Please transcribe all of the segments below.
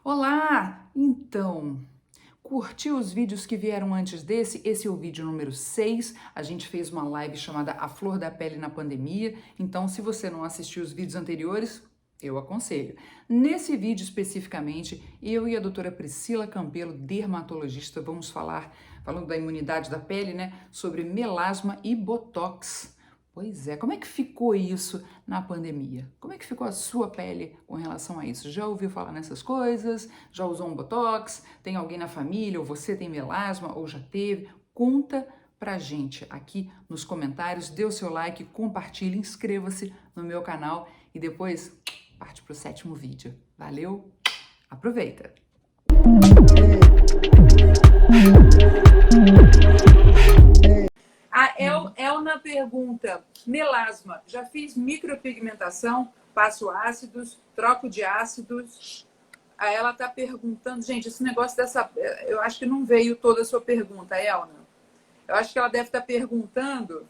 Olá! Então, curtiu os vídeos que vieram antes desse? Esse é o vídeo número 6. A gente fez uma live chamada A Flor da Pele na Pandemia. Então, se você não assistiu os vídeos anteriores, eu aconselho. Nesse vídeo especificamente, eu e a doutora Priscila Campelo, dermatologista, vamos falando da imunidade da pele, né? Sobre melasma e botox. Pois é, como é que ficou isso na pandemia? Como é que ficou a sua pele com relação a isso? Já ouviu falar nessas coisas? Já usou um botox? Tem alguém na família? Ou você tem melasma? Ou já teve? Conta pra gente aqui nos comentários, dê o seu like, compartilhe, inscreva-se no meu canal e depois parte pro 7º vídeo. Valeu? Aproveita! A Elna pergunta, melasma, já fiz micropigmentação, passo ácidos, troco de ácidos. Aí ela está perguntando, gente, esse negócio dessa... Eu acho que não veio toda a sua pergunta, Elna. Eu acho que ela deve estar perguntando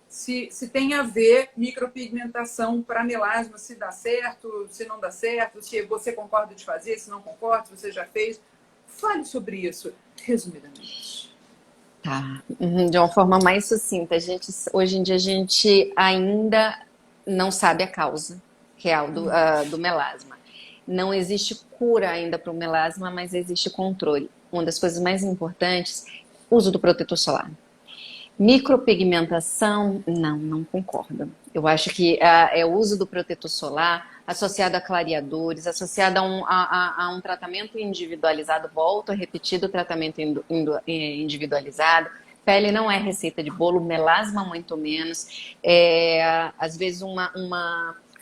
se tem a ver micropigmentação para melasma, se dá certo, se não dá certo, se você concorda de fazer, se não concorda, se você já fez. Fale sobre isso, resumidamente. Tá, de uma forma mais sucinta, hoje em dia a gente ainda não sabe a causa real do melasma. Não existe cura ainda para o melasma, mas existe controle. Uma das coisas mais importantes, uso do protetor solar. Micropigmentação, não concordo. Eu acho que é o uso do protetor solar associado a clareadores, associado a um tratamento individualizado, volto a repetir do tratamento individualizado. Pele não é receita de bolo, melasma muito menos. Às vezes um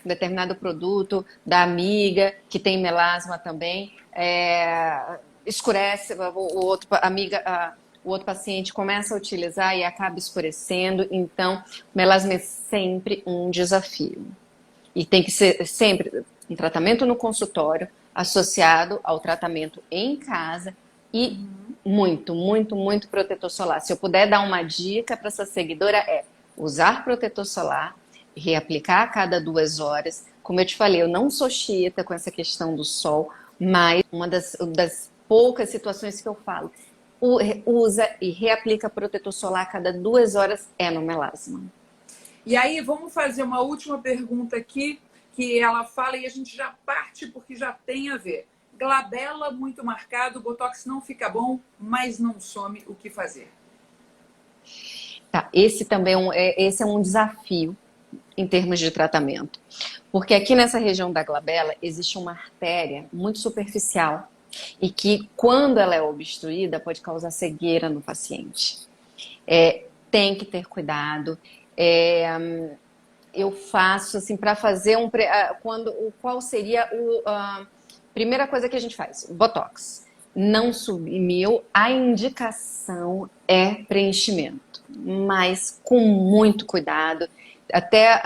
determinado produto da amiga que tem melasma também, escurece, o outro paciente começa a utilizar e acaba escurecendo. Então, melasma é sempre um desafio. E tem que ser sempre um tratamento no consultório, associado ao tratamento em casa e muito protetor solar. Se eu puder dar uma dica para essa seguidora usar protetor solar, reaplicar a cada 2 horas. Como eu te falei, eu não sou xiita com essa questão do sol, mas uma das poucas situações que eu falo, usa e reaplica protetor solar a cada 2 horas no melasma. E aí, vamos fazer uma última pergunta aqui, que ela fala e a gente já parte porque já tem a ver. Glabela muito marcado, botox não fica bom, mas não some, o que fazer? Tá, esse também esse é um desafio em termos de tratamento. Porque aqui nessa região da glabela existe uma artéria muito superficial e que, quando ela é obstruída, pode causar cegueira no paciente. Tem que ter cuidado. Eu faço assim para fazer qual seria a primeira coisa que a gente faz? Botox. Não sumiu, a indicação é preenchimento, mas com muito cuidado. Até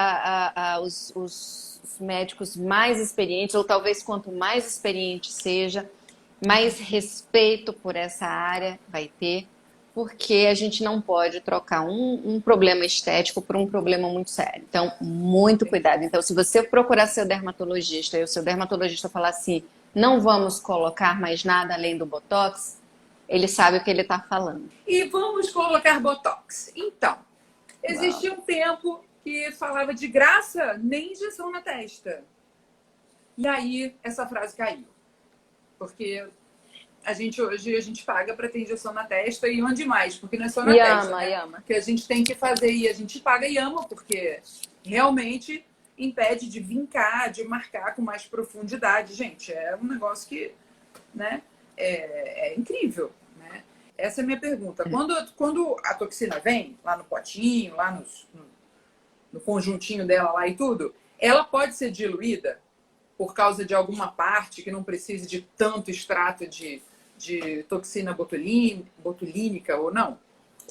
os médicos mais experientes, ou talvez quanto mais experiente seja, mais respeito por essa área vai ter, porque a gente não pode trocar um problema estético por um problema muito sério. Então, muito cuidado. Então, se você procurar seu dermatologista e o seu dermatologista falar assim, não vamos colocar mais nada além do botox, ele sabe o que ele está falando. E vamos colocar botox. Então, existia um tempo que falava de graça, nem injeção na testa. E aí, essa frase caiu. Porque hoje a gente paga para ter injeção na testa e onde mais? Porque não é só na testa, né? Ama. Que a gente tem que fazer e a gente paga e ama, porque realmente impede de vincar, de marcar com mais profundidade. Gente, é um negócio que, né, é incrível, né? Essa é a minha pergunta. Quando a toxina vem lá no potinho, lá no conjuntinho dela lá e tudo, ela pode ser diluída por causa de alguma parte que não precise de tanto extrato de toxina botulínica ou não?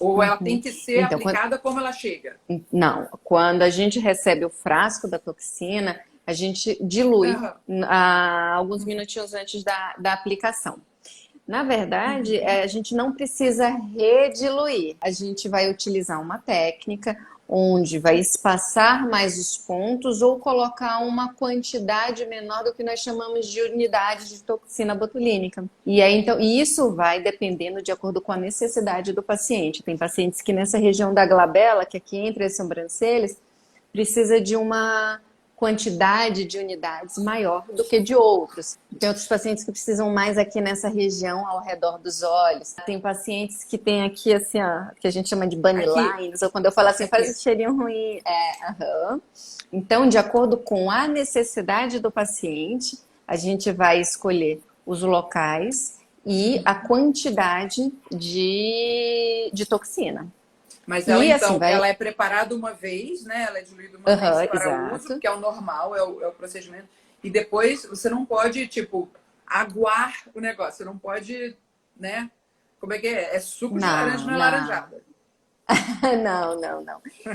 Ou ela tem que ser aplicada como ela chega? Não, quando a gente recebe o frasco da toxina, a gente dilui alguns minutinhos antes da aplicação. Na verdade, a gente não precisa rediluir. A gente vai utilizar uma técnica onde vai espaçar mais os pontos ou colocar uma quantidade menor do que nós chamamos de unidade de toxina botulínica. E aí, então, isso vai dependendo de acordo com a necessidade do paciente. Tem pacientes que nessa região da glabela, que é aqui entre as sobrancelhas, precisa de uma quantidade de unidades maior do que de outros. Tem outros pacientes que precisam mais aqui nessa região ao redor dos olhos. Tem pacientes que tem aqui assim, ó, que a gente chama de bunny lines, ou quando eu falo assim, faz um cheirinho ruim. Então, de acordo com a necessidade do paciente, a gente vai escolher os locais e a quantidade de toxina. Mas ela, E, então, assim, vai... ela é preparada uma vez, né? Ela é diluída uma vez para exato. uso, que é o normal, é o procedimento. E depois você não pode, tipo, aguar o negócio. Você não pode, né? Como é que é? É suco de laranja, não é laranjada. Não.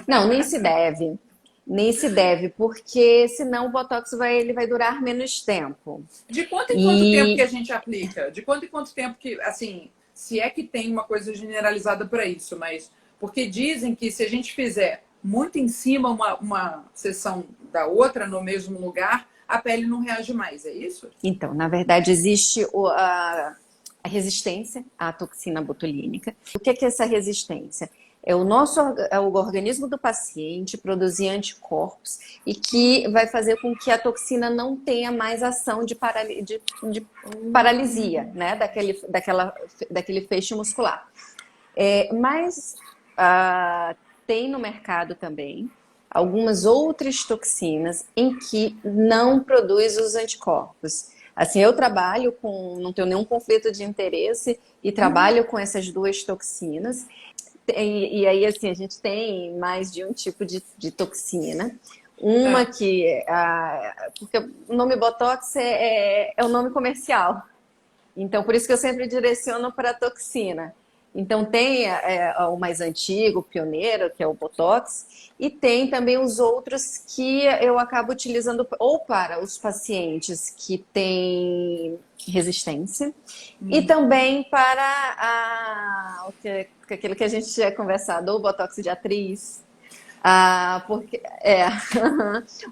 Não, nem se deve. Nem se deve, porque senão o Botox ele vai durar menos tempo. De quanto em quanto tempo que a gente aplica? De quanto em quanto tempo que, assim, se é que tem uma coisa generalizada para isso, mas... Porque dizem que se a gente fizer muito em cima uma sessão da outra no mesmo lugar, a pele não reage mais, é isso? Então, na verdade, existe a resistência à toxina botulínica. O que é essa resistência? É o organismo do paciente produzir anticorpos e que vai fazer com que a toxina não tenha mais ação de paralisia, né, daquele feixe muscular. Mas tem no mercado também algumas outras toxinas em que não produz os anticorpos. Assim, eu trabalho com, não tenho nenhum conflito de interesse e trabalho com essas duas toxinas. E aí, assim, a gente tem mais de um tipo de toxina. Uma que... porque o nome Botox é o nome comercial. Então, por isso que eu sempre direciono para a toxina. Então, tem o mais antigo, o pioneiro, que é o Botox, e tem também os outros que eu acabo utilizando ou para os pacientes que têm resistência e também para aquilo que a gente tinha conversado, ou Botox de atriz, porque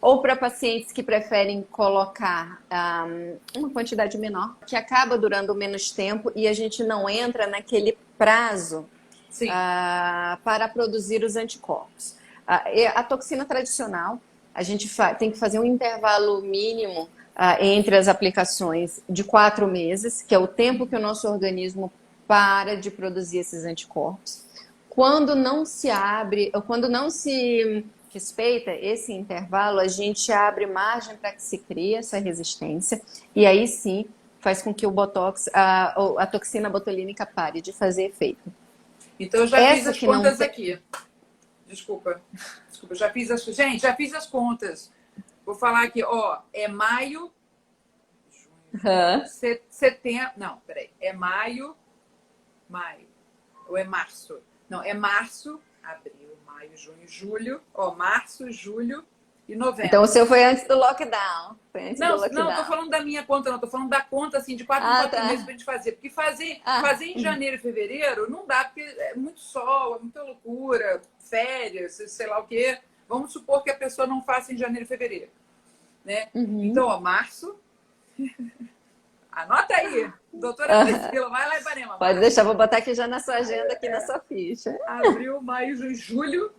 ou para pacientes que preferem colocar uma quantidade menor, que acaba durando menos tempo e a gente não entra naquele prazo para produzir os anticorpos. A toxina tradicional, a gente tem que fazer um intervalo mínimo entre as aplicações de 4 meses, que é o tempo que o nosso organismo para de produzir esses anticorpos. Quando não se abre, ou quando não se respeita esse intervalo, a gente abre margem para que se crie essa resistência e aí sim faz com que o Botox, a toxina botulínica pare de fazer efeito. Então eu já fiz as contas aqui. Desculpa, já fiz as... Gente, já fiz as contas. Vou falar aqui, ó, é maio, junho, setembro... Não, peraí, é maio, ou é março? Não, é março, abril, maio, junho, julho. Ó, março, julho e novembro. Então o seu foi antes do lockdown. Não, tô falando da minha conta, não. Tô falando da conta, assim, de 4 em 4 meses pra gente fazer. Porque fazer em janeiro e fevereiro não dá, porque é muito sol, é muita loucura, férias, sei lá o quê. Vamos supor que a pessoa não faça em janeiro e fevereiro, né? Então, ó, março... Anota aí, doutora Priscila, vai lá em Ipanema. Pode deixar, vou botar aqui já na sua agenda, aqui na sua ficha. Abril, maio, junho, julho,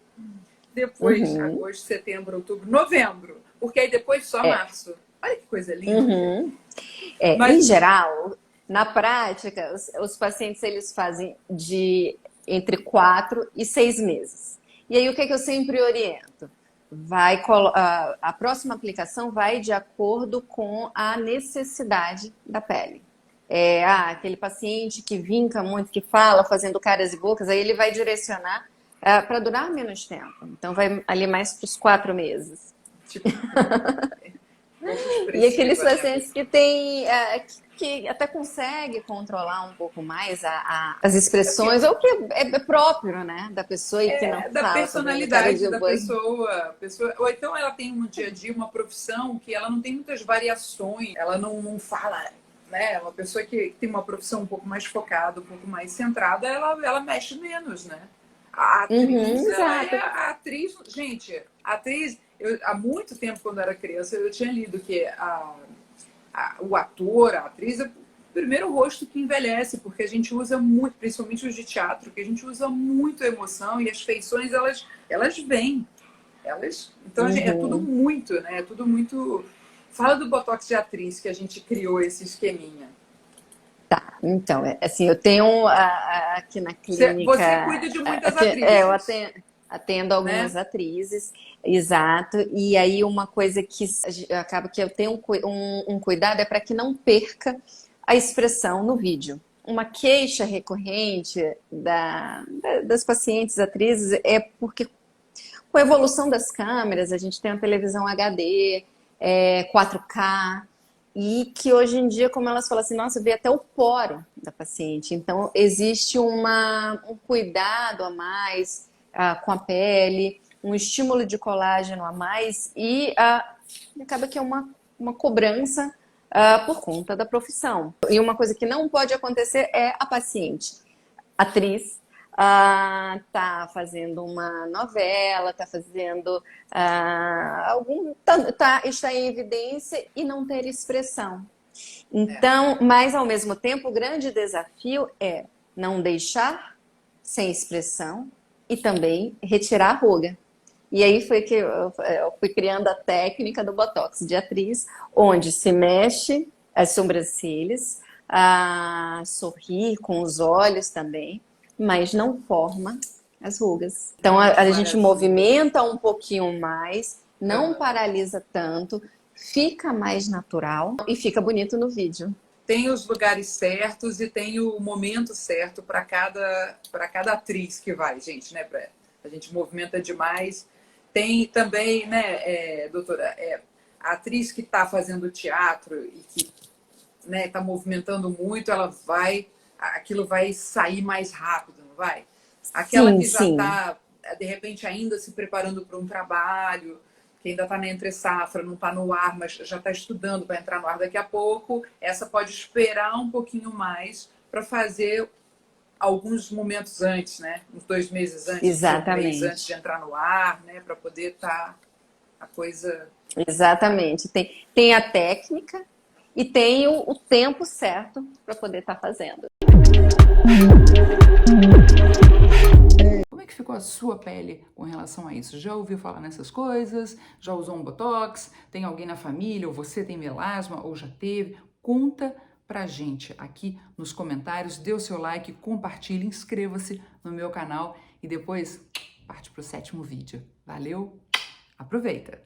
depois agosto, setembro, outubro, novembro, porque aí depois só março. Olha que coisa linda. Em geral, na prática, os pacientes eles fazem de entre 4 e 6 meses. E aí o que eu sempre oriento? A próxima aplicação vai de acordo com a necessidade da pele. Aquele paciente que vinca muito, que fala, fazendo caras e bocas, aí ele vai direcionar para durar menos tempo. Então vai ali mais para os 4 meses. Tipo, e aqueles pacientes que tem que até consegue controlar um pouco mais as expressões, ou que é próprio, né, da pessoa e que não da fala, personalidade da pessoa. Ou então ela tem no dia a dia uma profissão que ela não tem muitas variações, ela não fala, né? Uma pessoa que tem uma profissão um pouco mais focada, um pouco mais centrada, ela mexe menos, né? A atriz, ela é exato. a atriz. Gente, a atriz, há muito tempo, quando eu era criança, eu tinha lido que o ator, a atriz, é o primeiro rosto que envelhece, porque a gente usa muito, principalmente os de teatro, que a gente usa muito a emoção e as feições, elas vêm. Então, é tudo Uhum. muito, né? É tudo muito. Fala do Botox de atriz, que a gente criou esse esqueminha. Então, assim, eu tenho aqui na Você clínica, cuida de muitas eu atrizes, atendo algumas né? atrizes, exato, e aí uma coisa que acaba que eu tenho um cuidado é para que não perca a expressão no vídeo. Uma queixa recorrente das pacientes atrizes é porque com a evolução das câmeras, a gente tem uma televisão HD, 4K, e que hoje em dia, como elas falam assim, nossa, vê até o poro da paciente. Então, existe um cuidado a mais com a pele, um estímulo de colágeno a mais, e acaba que é uma cobrança por conta da profissão. E uma coisa que não pode acontecer é a paciente atriz, tá fazendo uma novela, tá fazendo está em evidência e não ter expressão. É, Então, mas ao mesmo tempo, o grande desafio é não deixar sem expressão e também retirar a ruga. E aí foi que eu fui criando a técnica do Botox de atriz, onde se mexe as sobrancelhas, sorri com os olhos também, mas não forma as rugas. Então não a gente faz rugas. movimenta um pouquinho mais, não Aham. paralisa tanto, fica mais natural e fica bonito no vídeo. Tem os lugares certos e tem o momento certo para cada atriz que vai, gente, né? A gente movimenta demais. Tem também, né, doutora, a atriz que está fazendo teatro e que, né, está movimentando muito, aquilo vai sair mais rápido, não vai? Aquela Sim, que já sim. está, de repente, ainda se preparando para um trabalho, que ainda está na entre-safra, não está no ar, mas já está estudando para entrar no ar daqui a pouco, essa pode esperar um pouquinho mais para fazer alguns momentos antes, né? Uns 2 meses antes ou 3 antes de Exatamente. entrar no ar, né? Para poder estar a coisa. Exatamente. Tem a técnica e tem o tempo certo para poder estar fazendo. Como é que ficou a sua pele com relação a isso? Já ouviu falar nessas coisas? Já usou um Botox? Tem alguém na família? Ou você tem melasma? Ou já teve? Conta pra gente aqui nos comentários. Dê o seu like, compartilhe, inscreva-se no meu canal e depois parte pro 7º vídeo. Valeu? Aproveita!